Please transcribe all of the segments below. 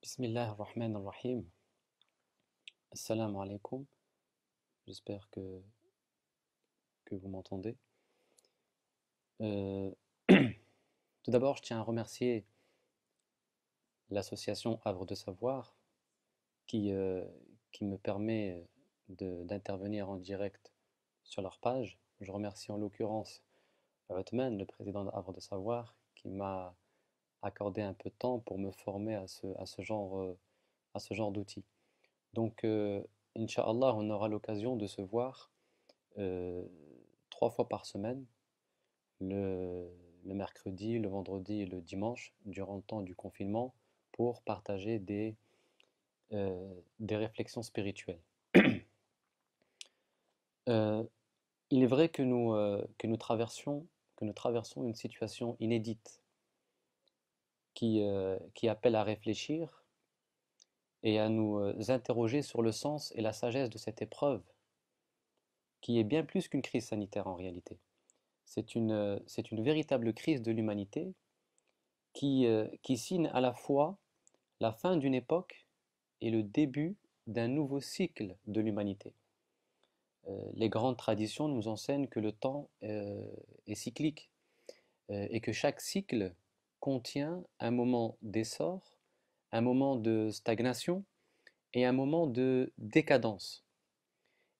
Bismillah ar-Rahman ar-Rahim. Assalamu alaikum. J'espère que vous m'entendez. Euh, Tout d'abord, je tiens à remercier l'association Havre de Savoir qui, euh, qui me permet d'intervenir en direct sur leur page. Je remercie en l'occurrence Othman, le président de Havre de Savoir, qui m'a accordé un peu de temps pour me former à ce genre d'outils. Donc, Inch'Allah, on aura l'occasion de se voir euh, 3 fois par semaine, le, le mercredi, le vendredi et le dimanche, durant le temps du confinement, pour partager des réflexions spirituelles. Euh, il est vrai que nous traversons une situation inédite qui appelle à réfléchir et à nous interroger sur le sens et la sagesse de cette épreuve, qui est bien plus qu'une crise sanitaire en réalité. C'est une véritable crise de l'humanité qui signe à la fois la fin d'une époque et le début d'un nouveau cycle de l'humanité. Les grandes traditions nous enseignent que le temps est cyclique et que chaque cycle contient un moment d'essor, un moment de stagnation et un moment de décadence.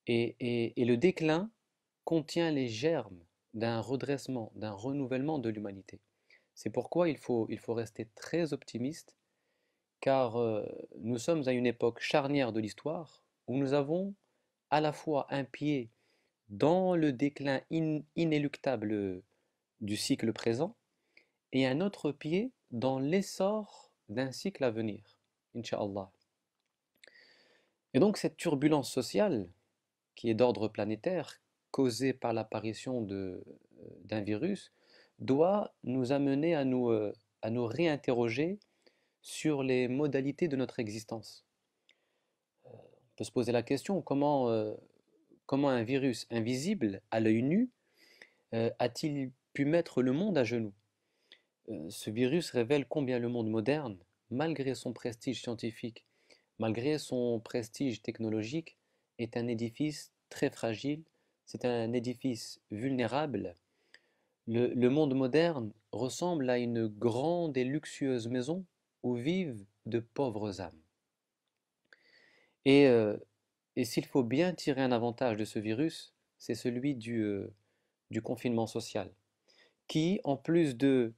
Et le déclin contient les germes d'un redressement, d'un renouvellement de l'humanité. C'est pourquoi il faut rester très optimiste, car nous sommes à une époque charnière de l'histoire où nous avons à la fois un pied dans le déclin inéluctable du cycle présent et un autre pied dans l'essor d'un cycle à venir, Inch'Allah. Et donc cette turbulence sociale, qui est d'ordre planétaire, causée par l'apparition d'un virus, doit nous amener à nous réinterroger sur les modalités de notre existence. On peut se poser la question, comment un virus invisible à l'œil nu a-t-il pu mettre le monde à genoux? Ce virus révèle combien le monde moderne, malgré son prestige scientifique, malgré son prestige technologique, est un édifice très fragile, c'est un édifice vulnérable. Le monde moderne ressemble à une grande et luxueuse maison où vivent de pauvres âmes. Et, euh, et s'il faut bien tirer un avantage de ce virus, c'est celui du confinement social, qui, en plus de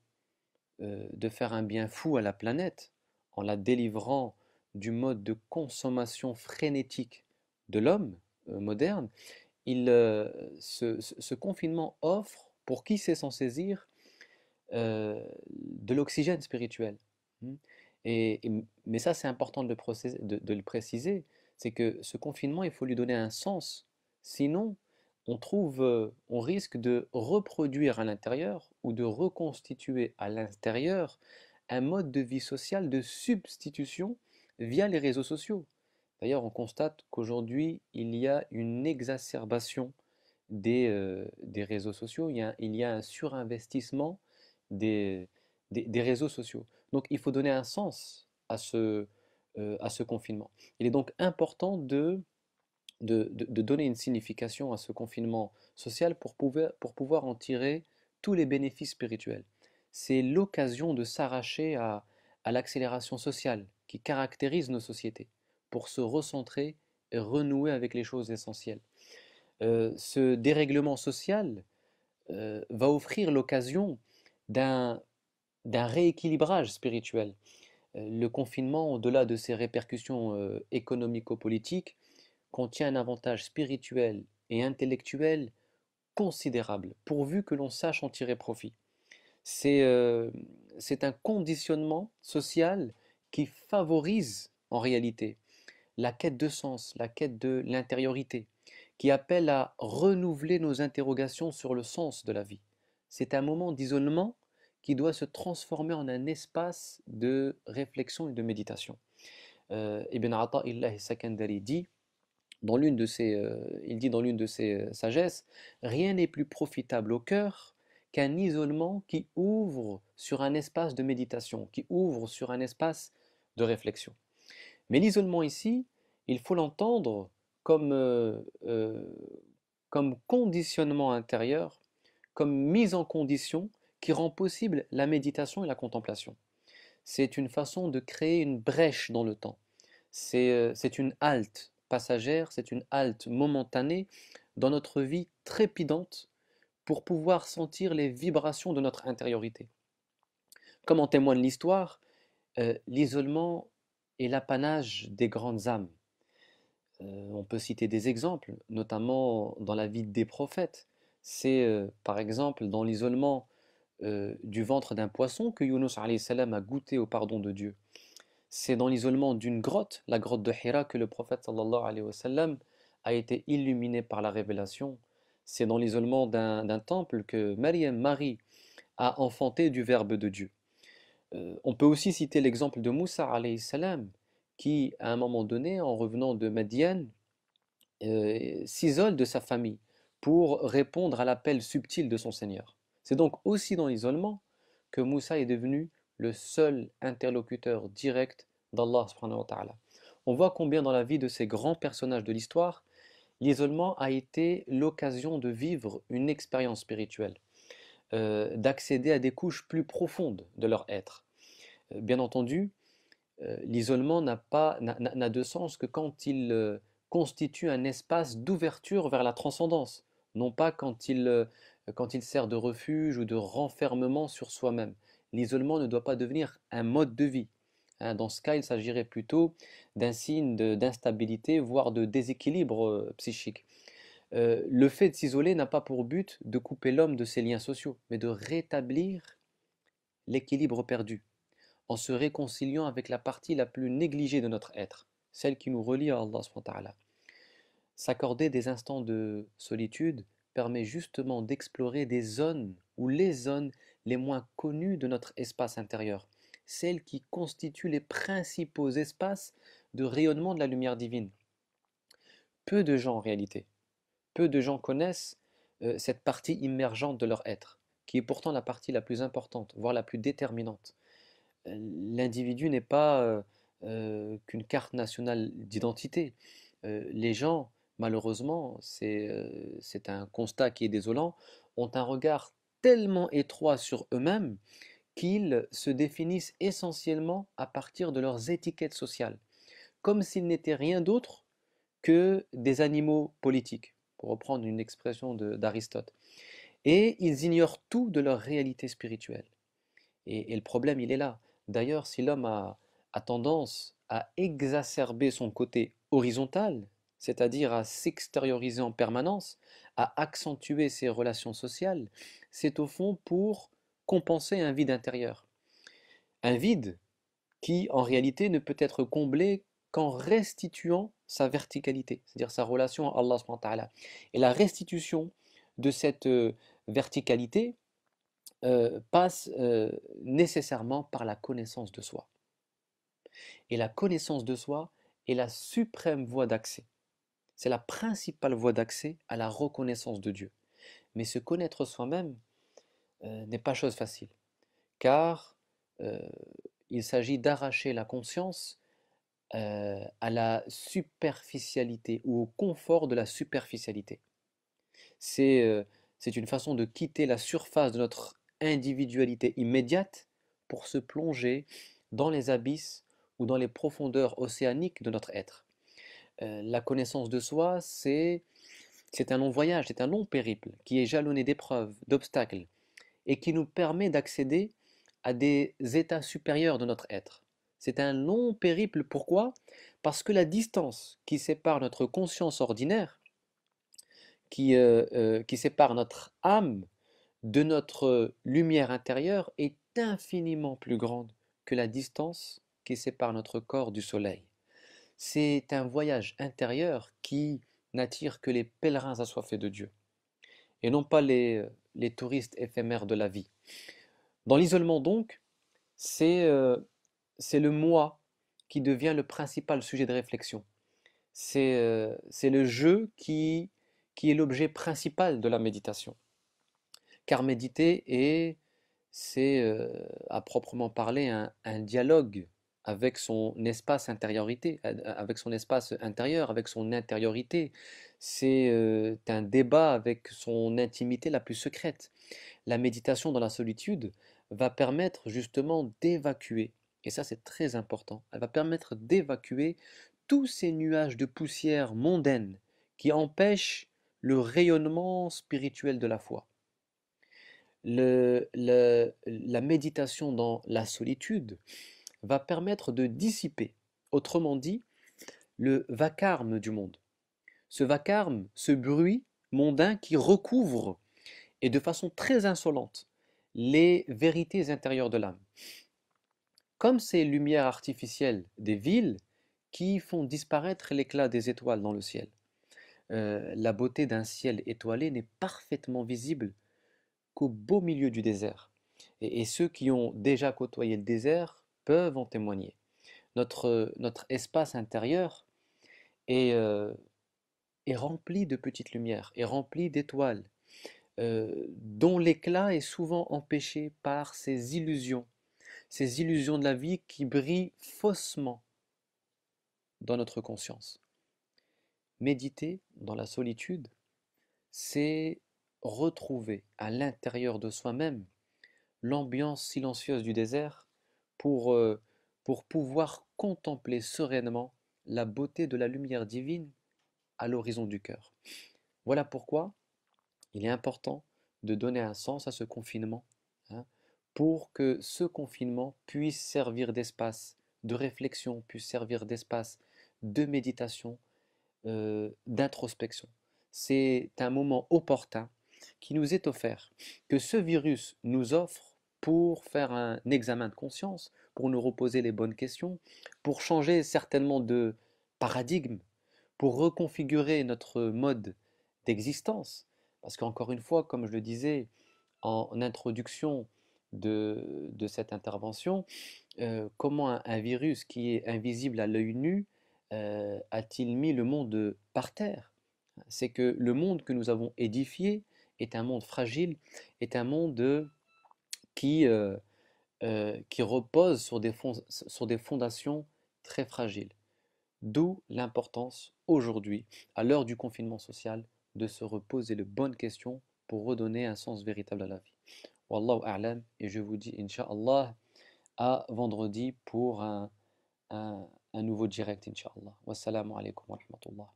faire un bien fou à la planète, en la délivrant du mode de consommation frénétique de l'homme moderne, ce confinement offre, pour qui sait s'en saisir, de l'oxygène spirituel. Hmm. Mais ça, c'est important de le préciser, c'est que ce confinement, il faut lui donner un sens. Sinon, on risque de reproduire à l'intérieur ou de reconstituer à l'intérieur un mode de vie social de substitution via les réseaux sociaux. D'ailleurs, on constate qu'aujourd'hui, il y a une exacerbation des réseaux sociaux, il y a un surinvestissement des, des réseaux sociaux. Donc il faut donner un sens à ce confinement. Il est donc important de donner une signification à ce confinement social pour pouvoir en tirer tous les bénéfices spirituels. C'est l'occasion de s'arracher à l'accélération sociale qui caractérise nos sociétés pour se recentrer et renouer avec les choses essentielles. Ce dérèglement social va offrir l'occasion d'un d'un rééquilibrage spirituel. Le confinement, au-delà de ses répercussions économico-politiques, contient un avantage spirituel et intellectuel considérable, pourvu que l'on sache en tirer profit. C'est c'est un conditionnement social qui favorise en réalité la quête de sens, la quête de l'intériorité, qui appelle à renouveler nos interrogations sur le sens de la vie. C'est un moment d'isolement qui doit se transformer en un espace de réflexion et de méditation. Ibn Ata'illah Sakandari dit il dit dans l'une de ses sagesses, rien n'est plus profitable au cœur qu'un isolement qui ouvre sur un espace de méditation, qui ouvre sur un espace de réflexion. Mais l'isolement ici, il faut l'entendre comme, comme conditionnement intérieur, comme mise en condition qui rend possible la méditation et la contemplation. C'est une façon de créer une brèche dans le temps. C'est une halte passagère, c'est une halte momentanée dans notre vie trépidante pour pouvoir sentir les vibrations de notre intériorité. Comme en témoigne l'histoire, l'isolement est l'apanage des grandes âmes. On peut citer des exemples, notamment dans la vie des prophètes. C'est par exemple dans l'isolement du ventre d'un poisson que Yunus alayhi salam a goûté au pardon de Dieu. C'est dans l'isolement d'une grotte, la grotte de Hira, que le prophète sallallahu alayhi wa sallam a été illuminé par la révélation. C'est dans l'isolement d'un temple que Marie, a enfanté du Verbe de Dieu. On peut aussi citer l'exemple de Moussa alayhi salam, qui, à un moment donné, en revenant de Madian, s'isole de sa famille pour répondre à l'appel subtil de son Seigneur. C'est donc aussi dans l'isolement que Moussa est devenu le seul interlocuteur direct d'Allah subhanahu wa ta'ala. On voit combien dans la vie de ces grands personnages de l'histoire, l'isolement a été l'occasion de vivre une expérience spirituelle, d'accéder à des couches plus profondes de leur être. Bien entendu, l'isolement n'a de sens que quand il constitue un espace d'ouverture vers la transcendance, non pas quand il sert de refuge ou de renfermement sur soi-même. L'isolement ne doit pas devenir un mode de vie. Hein. Dans ce cas, il s'agirait plutôt d'un signe d'instabilité, voire de déséquilibre psychique. Le fait de s'isoler n'a pas pour but de couper l'homme de ses liens sociaux, mais de rétablir l'équilibre perdu en se réconciliant avec la partie la plus négligée de notre être, celle qui nous relie à Allah subhanahu wa ta'ala. S'accorder des instants de solitude permet justement d'explorer des zones ou les zones les moins connues de notre espace intérieur, celles qui constituent les principaux espaces de rayonnement de la lumière divine. Peu de gens en réalité, peu de gens connaissent cette partie immergente de leur être, qui est pourtant la partie la plus importante, voire la plus déterminante. L'individu n'est pas qu'une carte nationale d'identité. Les gens, malheureusement, c'est un constat qui est désolant, ont un regard tellement étroit sur eux-mêmes qu'ils se définissent essentiellement à partir de leurs étiquettes sociales, comme s'ils n'étaient rien d'autre que des animaux politiques, pour reprendre une expression d'Aristote. Et ils ignorent tout de leur réalité spirituelle. Et le problème, il est là. D'ailleurs, si l'homme a tendance à exacerber son côté horizontal, c'est-à-dire à s'extérioriser en permanence, à accentuer ses relations sociales, c'est au fond pour compenser un vide intérieur. Un vide qui, en réalité, ne peut être comblé qu'en restituant sa verticalité, c'est-à-dire sa relation à Allah subhanahu wa ta'ala. Et la restitution de cette verticalité, passe nécessairement par la connaissance de soi. Et la connaissance de soi est la suprême voie d'accès. C'est la principale voie d'accès à la reconnaissance de Dieu. Mais se connaître soi-même n'est pas chose facile, car euh, il s'agit d'arracher la conscience à la superficialité ou au confort de la superficialité. C'est c'est une façon de quitter la surface de notre individualité immédiate pour se plonger dans les abysses ou dans les profondeurs océaniques de notre être. La connaissance de soi, c'est un long voyage, c'est un long périple qui est jalonné d'épreuves, d'obstacles et qui nous permet d'accéder à des états supérieurs de notre être. C'est un long périple, pourquoi? Parce que la distance qui sépare notre conscience ordinaire, qui sépare notre âme de notre lumière intérieure est infiniment plus grande que la distance qui sépare notre corps du soleil. C'est un voyage intérieur qui n'attire que les pèlerins assoiffés de Dieu, et non pas les touristes éphémères de la vie. Dans l'isolement donc, c'est c'est le moi qui devient le principal sujet de réflexion. C'est le jeu qui est l'objet principal de la méditation. Car méditer c'est à proprement parler un dialogue avec son espace intériorité, avec son espace intérieur, avec son intériorité. C'est un débat avec son intimité la plus secrète. La méditation dans la solitude va permettre justement d'évacuer, et ça c'est très important, elle va permettre d'évacuer tous ces nuages de poussière mondaine qui empêchent le rayonnement spirituel de la foi. La méditation dans la solitude va permettre de dissiper, autrement dit, le vacarme du monde. Ce vacarme, ce bruit mondain qui recouvre, et de façon très insolente, les vérités intérieures de l'âme. Comme ces lumières artificielles des villes qui font disparaître l'éclat des étoiles dans le ciel. La beauté d'un ciel étoilé n'est parfaitement visible qu'au beau milieu du désert. Et ceux qui ont déjà côtoyé le désert peuvent en témoigner. Notre espace intérieur est, est rempli de petites lumières, est rempli d'étoiles, dont l'éclat est souvent empêché par ces illusions de la vie qui brillent faussement dans notre conscience. Méditer dans la solitude, c'est retrouver à l'intérieur de soi-même l'ambiance silencieuse du désert pour, euh, pour pouvoir contempler sereinement la beauté de la lumière divine à l'horizon du cœur. Voilà pourquoi il est important de donner un sens à ce confinement, hein, pour que ce confinement puisse servir d'espace de réflexion, puisse servir d'espace de méditation, d'introspection. C'est un moment opportun qui nous est offert, que ce virus nous offre pour faire un examen de conscience, pour nous reposer les bonnes questions, pour changer certainement de paradigme, pour reconfigurer notre mode d'existence. Parce qu'encore une fois, comme je le disais en introduction de cette intervention, comment un virus qui est invisible à l'œil nu a-t-il mis le monde par terre? C'est que le monde que nous avons édifié est un monde fragile, est un monde qui repose sur des fondations très fragiles. D'où l'importance aujourd'hui, à l'heure du confinement social, de se reposer les bonnes questions pour redonner un sens véritable à la vie. Wallahu a'lam, et je vous dis Inch'Allah à vendredi pour un nouveau direct, Inch'Allah. Wassalamu alaikum wa rahmatullah.